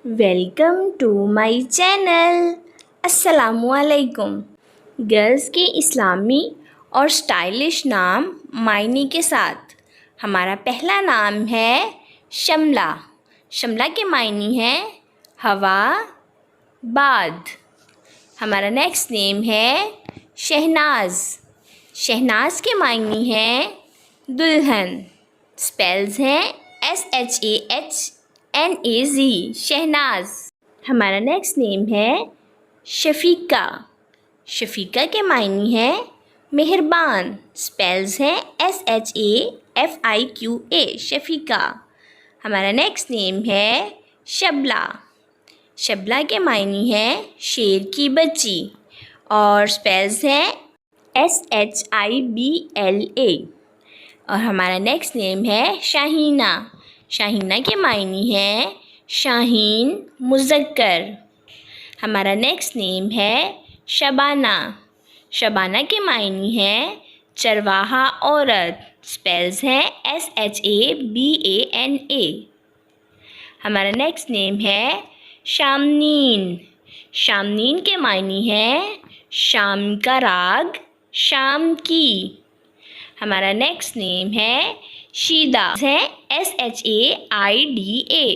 Welcome to my channel. السلام علیکم. Girls کے اسلامی اور اسٹائلش نام معنی کے ساتھ. ہمارا پہلا نام ہے شملہ. شملہ کے معنی ہے ہوا، باد. ہمارا نیکسٹ نیم ہے شہناز. شہناز کے معنی ہے دلہن. اسپیلز ہیں SHAHNAZ شہناز. ہمارا نیکسٹ نیم ہے شفیقہ. شفیقہ کے معنی ہے مہربان. اسپیلز ہیں SHAFIQA شفیقہ. ہمارا نیکسٹ نیم ہے شبلہ. شبلہ کے معنی ہے شیر کی بچی اور اسپیلز ہیں SHIBLA. اور ہمارا نیکسٹ نیم ہے شاہینہ. شاہینہ کے معنی ہے شاہین مذکر. ہمارا نیکسٹ نیم ہے شبانہ. شبانہ کے معنی ہے چرواہا عورت. اسپیلز ہیں SHABANA. ہمارا نیکسٹ نیم ہے شامنین. شامنین کے معنی ہے شام کا راگ، شام کی. ہمارا نیکسٹ نیم ہے شیدا ہے SHAIDA.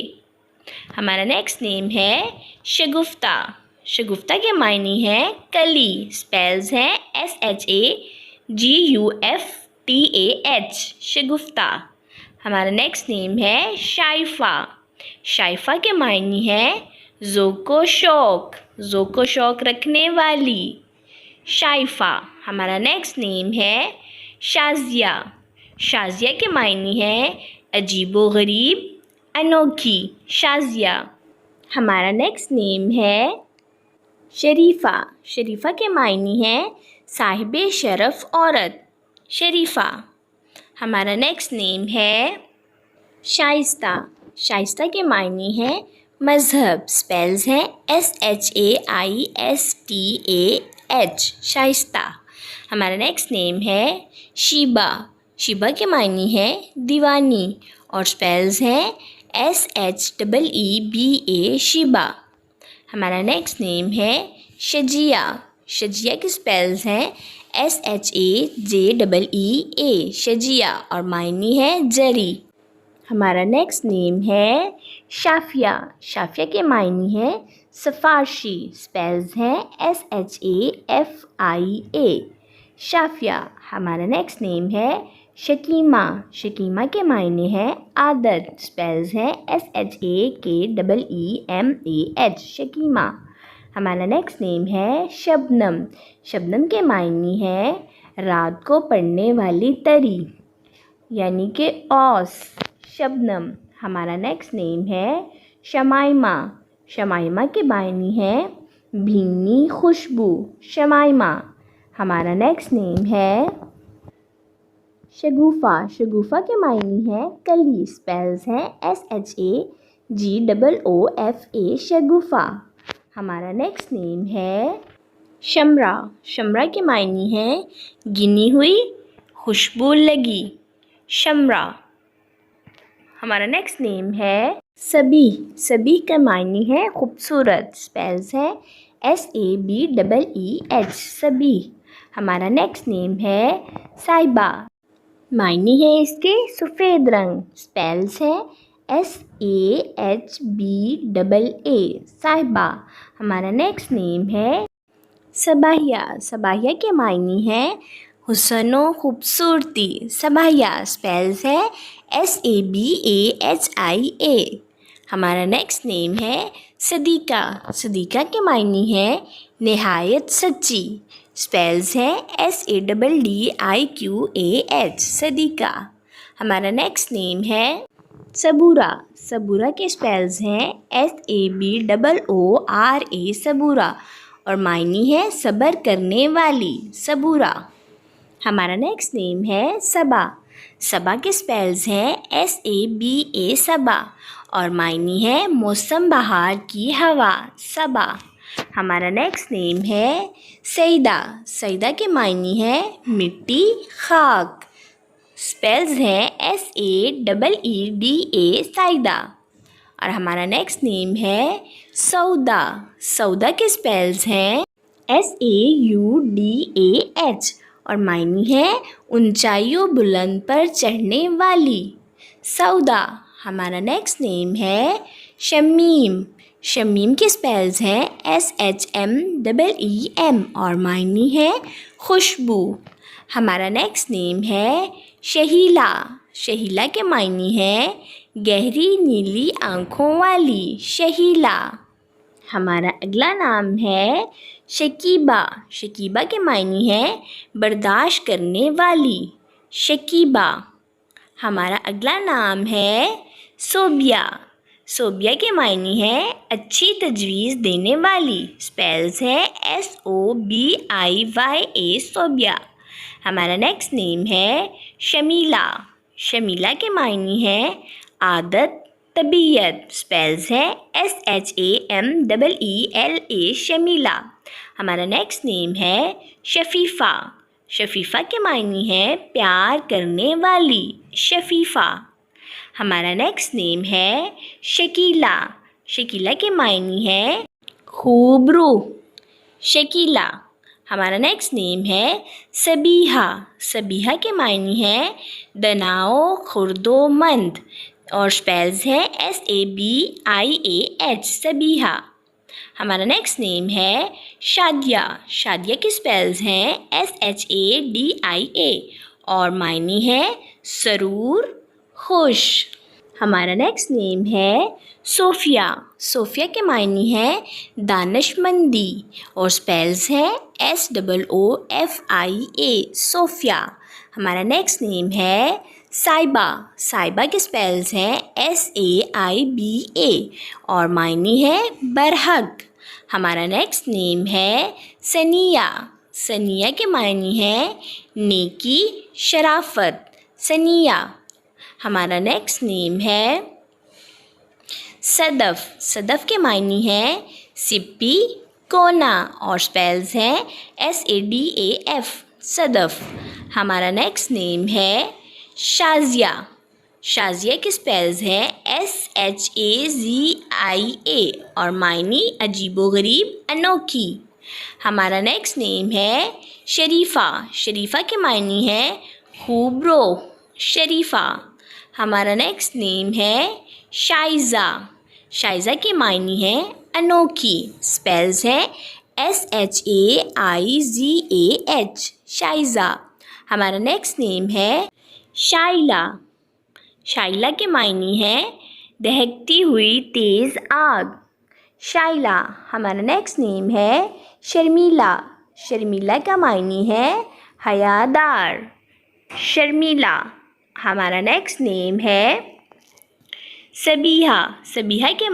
ہمارا نیکسٹ نیم ہے شگفتہ. شگفتہ کے معنی ہے کلی. اسپیلز ہیں SHAGUFTAH شگفتہ. ہمارا نیکسٹ نیم ہے شائفہ. شائفہ کے معنی ہے ذوق و شوق. ذوق و شوق رکھنے والی، شائفہ. ہمارا نیکسٹ نیم ہے شازیہ. شازیہ کے معنی ہے عجیب و غریب، انوکھی، شازیہ. ہمارا نیکسٹ نیم ہے شریفہ. شریفہ کے معنی ہے صاحب شرف عورت، شریفہ. ہمارا نیکسٹ نیم ہے شائستہ. شائستہ کے معنی ہے مذہب. اسپیلز ہیں SHAISTAH شائستہ. ہمارا نیکسٹ نیم ہے شیبہ. شیبہ کے معنی ہے دیوانی اور اسپیلز ہیں SHEEBA شیبہ. ہمارا نیکسٹ نیم ہے شجیہ. شجیہ کے اسپیلز ہیں SHAJEEA شجیہ اور معنی ہے جری. ہمارا نیکسٹ نیم ہے شافیہ. شافیہ کے معنی ہے سفارشی. اسپیلز ہیں SHAFIA شافیہ. ہمارا نیکسٹ نیم ہے شکیمہ. شکیمہ کے معنی ہے عادت. اسپیلز ہیں SHAKEEMAH شکیمہ. ہمارا نیکسٹ نیم ہے شبنم. شبنم کے معنی ہے رات کو پڑنے والی تری، یعنی کہ اوس، شبنم. ہمارا نیکسٹ نیم ہے شمائمہ. شمائمہ کے معنی ہے بھینی خوشبو، شمائمہ. ہمارا نیکسٹ نیم ہے شگوفہ. شگوفہ کے معنی ہے کلی. اسپیلز ہیں SHAGOOFA شگوفہ. ہمارا نیکسٹ نیم ہے شمرا. شمرا کے معنی ہے گنی ہوئی، خوشبو لگی، شمرا. ہمارا نیکسٹ نیم ہے صبی. صبی کا معنی ہے خوبصورت. اسپیلز ہیں SABEEH صبی. ہمارا نیکسٹ نیم ہے صائبہ. معنی ہے اس کے سفید رنگ. اسپیلز ہیں SAHBAA صائبہ. ہمارا نیکسٹ نیم ہے صباحیہ. صباحیہ کے معنی ہے حسن و خوبصورتی، صباحیہ. اسپیلز ہے SABAHIA. ہمارا نیکسٹ نیم ہے صدیقہ. صدیقہ کے معنی ہے نہایت سچی. اسپیلز ہیں SADDIQAH صدیقہ. ہمارا نیکسٹ نیم ہے صبورہ. صبورہ کے اسپیلز ہیں SABOORA صبورہ اور معنی ہے صبر کرنے والی، صبورہ. ہمارا نیکسٹ نیم ہے صبا. صبا کے اسپیلز ہیں SABA صبا اور معنی ہے موسم بہار کی ہوا، صبا. ہمارا نیکسٹ نیم ہے سعیدہ. سعیدہ کے معنی ہے مٹی، خاک. اسپیلز ہیں SAEEDA سعیدہ. اور ہمارا نیکسٹ نیم ہے سودا. سودا کے اسپیلز ہیں SAUDAH اور معنی ہے اونچائیوں بلند پر چڑھنے والی. سودا. ہمارا نیکسٹ نیم ہے شمیم. شمیم کے اسپیلز ہیں SHMEEM اور معنی ہے خوشبو. ہمارا نیکسٹ نیم ہے شہیلا. شہیلا کے معنی ہے گہری نیلی آنکھوں والی. شہیلا. ہمارا اگلا نام ہے شکیبا. شکیبا کے معنی ہے برداشت کرنے والی. شکیبا. ہمارا اگلا نام ہے صوبیہ. صوبیہ کے معنی ہے اچھی تجویز دینے والی. اسپیلز ہے SOBIYA. صوبیہ. ہمارا نیکسٹ نیم ہے شمیلا. شمیلا کے معنی ہے عادت طبیعت. اسپیلز ہے SHAMEELA. شمیلا. ہمارا نیکسٹ نیم ہے شفیفہ. شفیفہ کے معنی ہے پیار کرنے والی. شفیفہ. ہمارا نیکسٹ نیم ہے شکیلا. شکیلا کے معنی ہے خوبرو. شکیلا. ہمارا نیکسٹ نیم ہے صبیحہ. صبیحہ کے معنی ہے دناؤ خرد و مند اور اسپیلز ہے SABIAH. صبیحہ. ہمارا نیکسٹ نیم ہے شادیہ. شادیہ کے اسپیلز ہیں SHADIA اور معنی ہے سرور خوش. ہمارا نیکسٹ نیم ہے صوفیہ. صوفیہ کے معنی ہے دانش مندی اور اسپیلز ہے SOOFIA. صوفیہ. ہمارا نیکسٹ نیم ہے صائبہ. صائبہ کے اسپیلز ہیں SAIBA اور معنی ہے برحق. ہمارا نیکسٹ نیم ہے ثنیہ. ثنیہ کے معنی ہے نیکی شرافت. ثنیہ. ہمارا نیکسٹ نیم ہے صدف. صدف کے معنی ہے سپی کونا اور اسپیلز ہیں SADAF. صدف. ہمارا نیکسٹ نیم ہے شازیہ. شازیہ کے اسپیلز ہیں SHAZIA اور معنی عجیب و غریب انوکھی. ہمارا نیکسٹ نیم ہے شریفہ. شریفہ کے معنی ہے خوبرو. شریفہ. ہمارا نیکسٹ نیم ہے شائزہ. شائزہ کے معنی ہے انوکھی. اسپیلز ہیں SHAIZAH. شائزہ. ہمارا نیکسٹ نیم ہے شائلہ. شائلہ کے معنی ہے دہکتی ہوئی تیز آگ. شائلہ. ہمارا نیکسٹ نیم ہے شرمیلا. شرمیلا کا معنی ہے حیادار. شرمیلا. ہمارا نیکسٹ نیم ہے صبیحہ. صبیحہ کے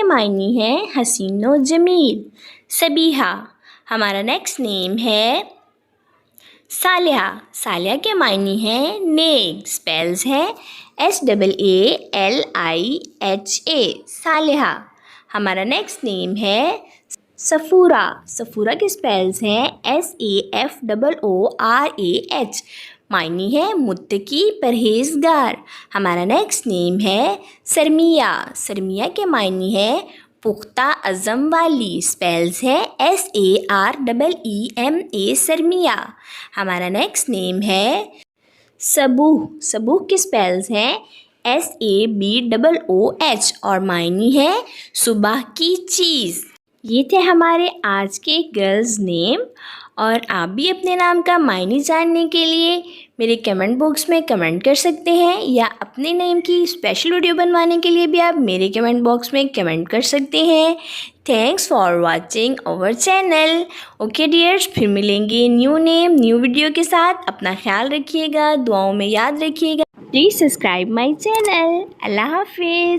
معنی ہے حسین و جمیل. صبیحہ. ہمارا نیکسٹ نیم ہے صالحہ. صالحہ کے معنی ہے نیک. اسپیلز ہے SAALIHA. صالحہ. ہمارا نیکسٹ نیم ہے صفورہ. صفورہ کے اسپیلز ہیں SAFOORAH. معنی ہے متقی پرہیزگار. ہمارا نیکسٹ نیم ہے سرمیہ. سرمیہ کے معنی ہے پختہ عزم والی. اسپیلز ہے SAREEMA. سرمیہ. ہمارا نیکسٹ نیم ہے صبوح. صبوح کے اسپیلز ہیں SABOOH اور معنی ہے صبح کی چیز. یہ تھے ہمارے آج کے گرلز نیم. اور آپ بھی اپنے نام کا معنی جاننے کے لیے میرے کمنٹ باکس میں کمنٹ کر سکتے ہیں یا اپنے نیم کی اسپیشل ویڈیو بنوانے کے لیے بھی آپ میرے کمنٹ باکس میں کمنٹ کر سکتے ہیں. Thanks for watching our channel. Okay dears, پھر ملیں گے نیو نیم نیو ویڈیو کے ساتھ. اپنا خیال رکھیے گا, دعاؤں میں یاد رکھیے گا. Please subscribe my channel. اللہ حافظ.